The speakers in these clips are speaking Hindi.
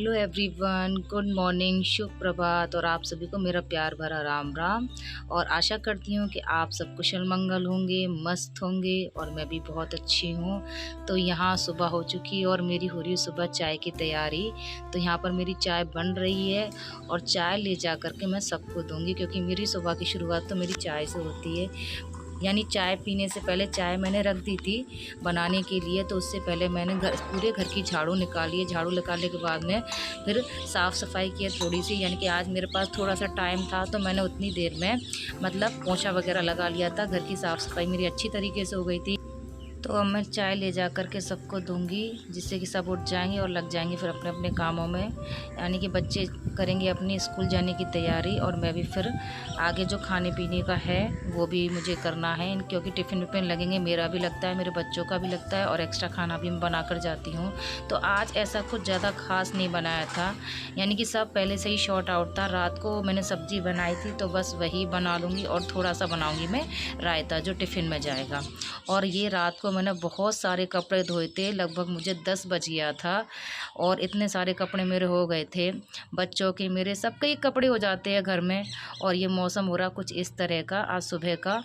हेलो एवरीवन, गुड मॉर्निंग, शुभ प्रभात और आप सभी को मेरा प्यार भरा राम राम। और आशा करती हूँ कि आप सब कुशल मंगल होंगे, मस्त होंगे और मैं भी बहुत अच्छी हूँ। तो यहाँ सुबह हो चुकी है और मेरी हो रही है सुबह चाय की तैयारी। तो यहाँ पर मेरी चाय बन रही है और चाय ले जा कर के मैं सबको दूँगी, क्योंकि मेरी सुबह की शुरुआत तो मेरी चाय से होती है। यानी चाय पीने से पहले चाय मैंने रख दी थी बनाने के लिए, तो उससे पहले मैंने पूरे घर की झाड़ू निकाली है। झाड़ू निकालने के बाद में फिर साफ़ सफाई की है थोड़ी सी, यानी कि आज मेरे पास थोड़ा सा टाइम था तो मैंने उतनी देर में मतलब पोंछा वगैरह लगा लिया था। घर की साफ़ सफाई मेरी अच्छी तरीके से हो गई थी। तो अब मैं चाय ले जा कर के सबको दूंगी, जिससे कि सब उठ जाएंगे और लग जाएंगे फिर अपने अपने कामों में। यानी कि बच्चे करेंगे अपनी स्कूल जाने की तैयारी और मैं भी फिर आगे जो खाने पीने का है वो भी मुझे करना है, क्योंकि टिफ़िन विफ़िन लगेंगे। मेरा भी लगता है, मेरे बच्चों का भी लगता है और एक्स्ट्रा खाना भी मैं बना कर जाती हूँ। तो आज ऐसा कुछ ज़्यादा ख़ास नहीं बनाया था, यानी कि सब पहले से ही शॉर्ट आउट था। रात को मैंने सब्ज़ी बनाई थी तो बस वही बना लूँगी और थोड़ा सा बनाऊँगी मैं रायता जो टिफ़िन में जाएगा। और ये रात को मैंने बहुत सारे कपड़े धोए थे, लगभग मुझे 10 बज गया था और इतने सारे कपड़े मेरे हो गए थे। बच्चों के, मेरे, सबके ही कपड़े हो जाते हैं घर में। और ये मौसम हो रहा कुछ इस तरह का आज सुबह का,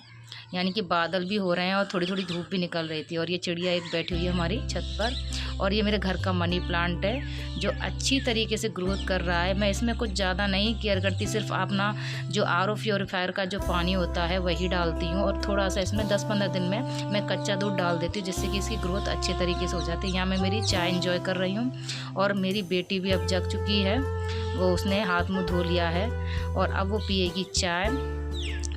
यानी कि बादल भी हो रहे हैं और थोड़ी थोड़ी धूप भी निकल रही थी। और ये चिड़िया एक बैठी हुई है हमारी छत पर। और ये मेरे घर का मनी प्लांट है जो अच्छी तरीके से ग्रोथ कर रहा है। मैं इसमें कुछ ज़्यादा नहीं केयर करती, सिर्फ अपना जो आर ओ प्योरीफायर का जो पानी होता है वही डालती हूँ और थोड़ा सा इसमें 10-15 दिन में मैं कच्चा दूध डाल देती हूँ, जिससे कि इसकी ग्रोथ अच्छे तरीके से हो जाती है। यहाँ मैं मेरी चाय इंजॉय कर रही हूँ और मेरी बेटी भी अब जग चुकी है, वो उसने हाथ मुँह धो लिया है और अब वो पिएगी चाय।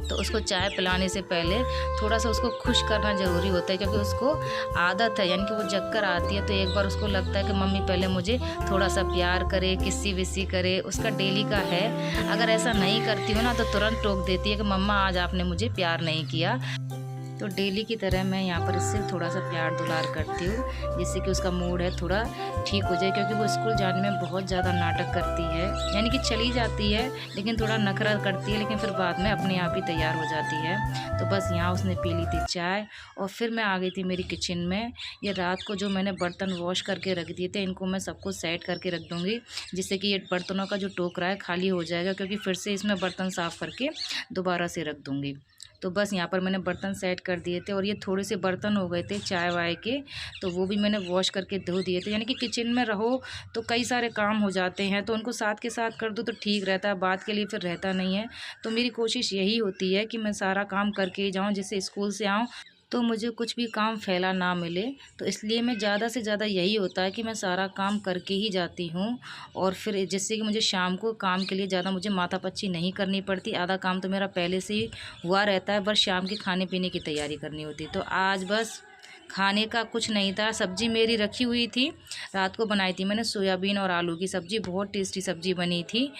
तो उसको चाय पिलाने से पहले थोड़ा सा उसको खुश करना ज़रूरी होता है, क्योंकि उसको आदत है, यानी कि वो जग कर आती है तो एक बार उसको लगता है कि मम्मी पहले मुझे थोड़ा सा प्यार करे, किस्सी विस्सी करे। उसका डेली का है, अगर ऐसा नहीं करती हो ना तो तुरंत टोक देती है कि मम्मा आज आपने मुझे प्यार नहीं किया। तो डेली की तरह मैं यहाँ पर इससे थोड़ा सा प्यार दुलार करती हूँ, जिससे कि उसका मूड है थोड़ा ठीक हो जाए, क्योंकि वो स्कूल जाने में बहुत ज़्यादा नाटक करती है। यानी कि चली जाती है लेकिन थोड़ा नखरा करती है, लेकिन फिर बाद में अपने आप ही तैयार हो जाती है। तो बस यहाँ उसने पी ली थी चाय और फिर मैं आ गई थी मेरी किचन में। ये रात को जो मैंने बर्तन वॉश करके रख दिए थे, इनको मैं सबको सेट करके रख दूँगी, जिससे कि ये बर्तनों का जो टोकरा है खाली हो जाएगा, क्योंकि फिर से इसमें बर्तन साफ़ करके दोबारा से रख दूँगी। तो बस यहाँ पर मैंने बर्तन सेट कर दिए थे और ये थोड़े से बर्तन हो गए थे चाय वाय के, तो वो भी मैंने वॉश करके धो दिए थे। यानी कि किचन में रहो तो कई सारे काम हो जाते हैं, तो उनको साथ के साथ कर दो तो ठीक रहता है, बात के लिए फिर रहता नहीं है। तो मेरी कोशिश यही होती है कि मैं सारा काम करके ही जाऊँ, जिससे स्कूल से आऊँ तो मुझे कुछ भी काम फैला ना मिले। तो इसलिए मैं ज़्यादा से ज़्यादा यही होता है कि मैं सारा काम करके ही जाती हूँ, और फिर जिससे कि मुझे शाम को काम के लिए ज़्यादा मुझे माथापच्ची नहीं करनी पड़ती। आधा काम तो मेरा पहले से ही हुआ रहता है, बस शाम के खाने पीने की तैयारी करनी होती। तो आज बस खाने का कुछ नहीं था, सब्ज़ी मेरी रखी हुई थी, रात को बनाई थी मैंने सोयाबीन और आलू की सब्ज़ी, बहुत टेस्टी सब्ज़ी बनी थी।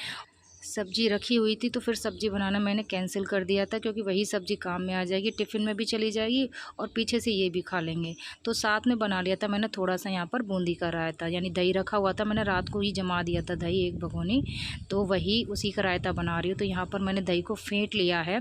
सब्ज़ी रखी हुई थी तो फिर सब्ज़ी बनाना मैंने कैंसिल कर दिया था, क्योंकि वही सब्ज़ी काम में आ जाएगी, टिफ़िन में भी चली जाएगी और पीछे से ये भी खा लेंगे। तो साथ में बना लिया था मैंने थोड़ा सा यहाँ पर बूंदी का रायता, यानी दही रखा हुआ था, मैंने रात को ही जमा दिया था दही एक भगोनी, तो वही उसी का रायता बना रही हूँ। तो यहाँ पर मैंने दही को फेंट लिया है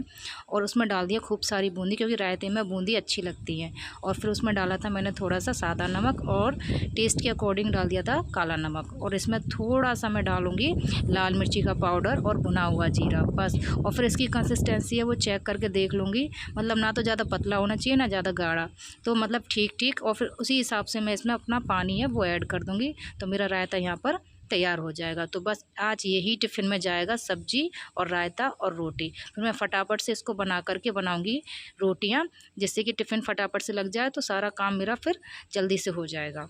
और उसमें डाल दिया खूब सारी बूंदी, क्योंकि रायते में बूंदी अच्छी लगती है। और फिर उसमें डाला था मैंने थोड़ा सा सादा नमक और टेस्ट के अकॉर्डिंग डाल दिया था काला नमक, और इसमें थोड़ा सा मैं डालूँगी लाल मिर्ची का पाउडर और भुना हुआ जीरा, बस। और फिर इसकी कंसिस्टेंसी है वो चेक करके देख लूँगी, मतलब ना तो ज़्यादा पतला होना चाहिए ना ज़्यादा गाढ़ा, तो मतलब ठीक ठीक। और फिर उसी हिसाब से मैं इसमें अपना पानी है वो ऐड कर दूँगी, तो मेरा रायता यहाँ पर तैयार हो जाएगा। तो बस आज यही टिफ़िन में जाएगा, सब्जी और रायता और रोटी। फिर मैं फटाफट से इसको बना करके बनाऊँगी रोटियाँ, जिससे कि टिफ़िन फटाफट से लग जाए, तो सारा काम मेरा फिर जल्दी से हो जाएगा।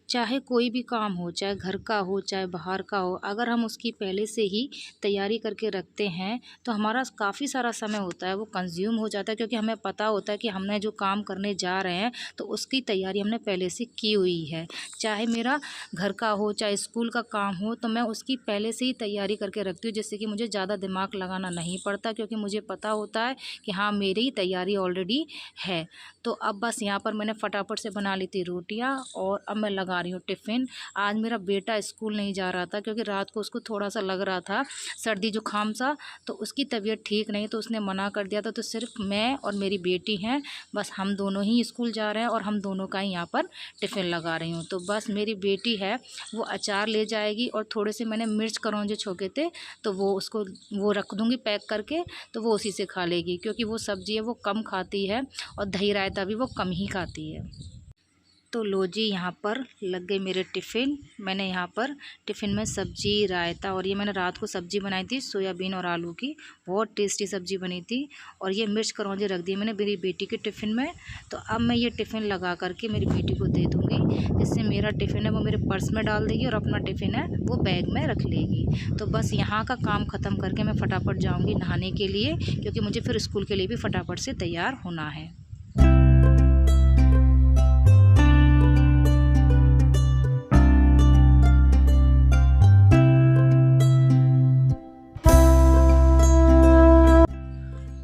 चाहे कोई भी काम हो, चाहे घर का हो चाहे बाहर का हो, अगर हम उसकी पहले से ही तैयारी करके रखते हैं तो हमारा काफ़ी सारा समय होता है वो कंज्यूम हो जाता है, क्योंकि हमें पता होता है कि हमने जो काम करने जा रहे हैं तो उसकी तैयारी हमने पहले से की हुई है। चाहे मेरा घर का हो चाहे स्कूल का काम हो, तो मैं उसकी पहले से ही तैयारी करके रखती हूँ, जिससे कि मुझे ज़्यादा दिमाग लगाना नहीं पड़ता, क्योंकि मुझे पता होता है कि हाँ मेरी तैयारी ऑलरेडी है। तो अब बस यहाँ पर मैंने फटाफट से बना ली थी रोटियाँ और अब मैं लगा लगा रही हूँ टिफ़िन। आज मेरा बेटा स्कूल नहीं जा रहा था क्योंकि रात को उसको थोड़ा-सा लग रहा था सर्दी जुकाम सा, तो उसकी तबीयत ठीक नहीं, तो उसने मना कर दिया था। तो सिर्फ़ मैं और मेरी बेटी हैं, बस हम दोनों ही स्कूल जा रहे हैं और हम दोनों का ही यहाँ पर टिफ़िन लगा रही हूँ। तो बस मेरी बेटी है वो अचार ले जाएगी और थोड़े से मैंने मिर्च करौंजे छोके थे, तो वो रख दूँगी पैक करके, तो वो उसी से खा लेगी क्योंकि वो सब्ज़ी है वो कम खाती है और दही रायता भी वो कम ही खाती है। तो लो जी, यहाँ पर लग गए मेरे टिफ़िन। मैंने यहाँ पर टिफ़िन में सब्ज़ी, रायता और ये मैंने रात को सब्ज़ी बनाई थी सोयाबीन और आलू की, बहुत टेस्टी सब्ज़ी बनी थी। और ये मिर्च करौंजे रख दिए मैंने मेरी बेटी के टिफ़िन में। तो अब मैं ये टिफ़िन लगा कर के मेरी बेटी को दे दूँगी, जिससे मेरा टिफ़िन है वो मेरे पर्स में डाल देगी और अपना टिफ़िन है वो बैग में रख लेगी। तो बस यहाँ का काम ख़त्म करके मैं फटाफट जाऊँगी नहाने के लिए, क्योंकि मुझे फिर स्कूल के लिए भी फटाफट से तैयार होना है।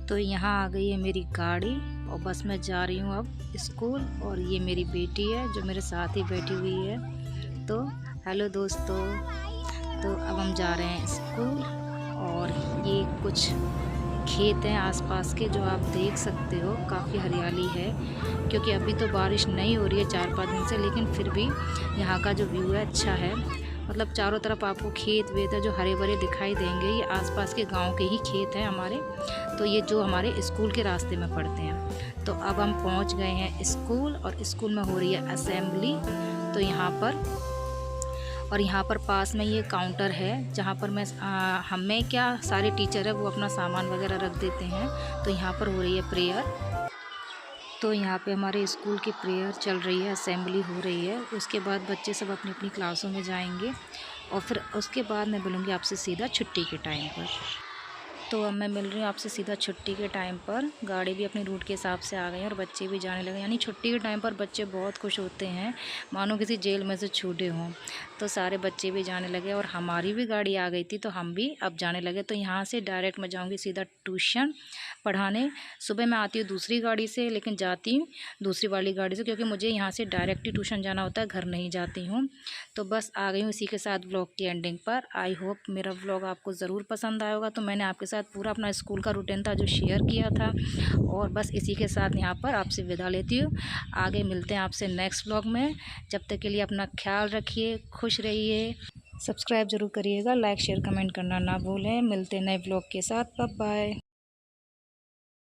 तो यहाँ आ गई है मेरी गाड़ी और बस मैं जा रही हूँ अब स्कूल। और ये मेरी बेटी है जो मेरे साथ ही बैठी हुई है। तो हेलो दोस्तों, तो अब हम जा रहे हैं स्कूल। और ये कुछ खेत हैं आसपास के जो आप देख सकते हो, काफ़ी हरियाली है क्योंकि अभी तो बारिश नहीं हो रही है 4-5 दिन से, लेकिन फिर भी यहाँ का जो व्यू है अच्छा है। मतलब चारों तरफ आपको खेत वेत है जो हरे भरे दिखाई देंगे। ये आसपास के गांव के ही खेत हैं हमारे, तो ये जो हमारे स्कूल के रास्ते में पड़ते हैं। तो अब हम पहुंच गए हैं स्कूल और स्कूल में हो रही है असेंबली। तो यहाँ पर पास में ये काउंटर है जहाँ पर हमें क्या सारे टीचर है वो अपना सामान वगैरह रख देते हैं। तो यहाँ पर हो रही है प्रेयर। तो यहाँ पे हमारे स्कूल की प्रेयर चल रही है, असेंबली हो रही है। उसके बाद बच्चे सब अपनी अपनी क्लासों में जाएंगे और फिर उसके बाद मैं मिलूँगी आपसे सीधा छुट्टी के टाइम पर। तो अब मैं मिल रही हूँ आपसे सीधा छुट्टी के टाइम पर। गाड़ी भी अपनी रूट के हिसाब से आ गई है और बच्चे भी जाने लगे। यानी छुट्टी के टाइम पर बच्चे बहुत खुश होते हैं, मानो किसी जेल में से छूटे हों। तो सारे बच्चे भी जाने लगे और हमारी भी गाड़ी आ गई थी, तो हम भी अब जाने लगे। तो यहाँ से डायरेक्ट मैं जाऊँगी सीधा ट्यूशन पढ़ाने। सुबह मैं आती हूँ दूसरी गाड़ी से, लेकिन जाती हूँ दूसरी वाली गाड़ी से क्योंकि मुझे यहाँ से डायरेक्ट ही ट्यूशन जाना होता है, घर नहीं जाती हूँ। तो बस आ गई हूँ इसी के साथ व्लॉग की एंडिंग पर। आई होप मेरा व्लॉग आपको ज़रूर पसंद आया होगा। तो मैंने आपके साथ पूरा अपना स्कूल का रूटीन था जो शेयर किया था, और बस इसी के साथ यहाँ पर आपसे विदा लेती हूँ। आगे मिलते हैं आपसे नेक्स्ट व्लॉग में। जब तक के लिए अपना ख्याल रखिए, खुश रहिए, सब्सक्राइब ज़रूर करिएगा, लाइक शेयर कमेंट करना ना भूलें। मिलते हैं नए व्लॉग के साथ। Bye bye.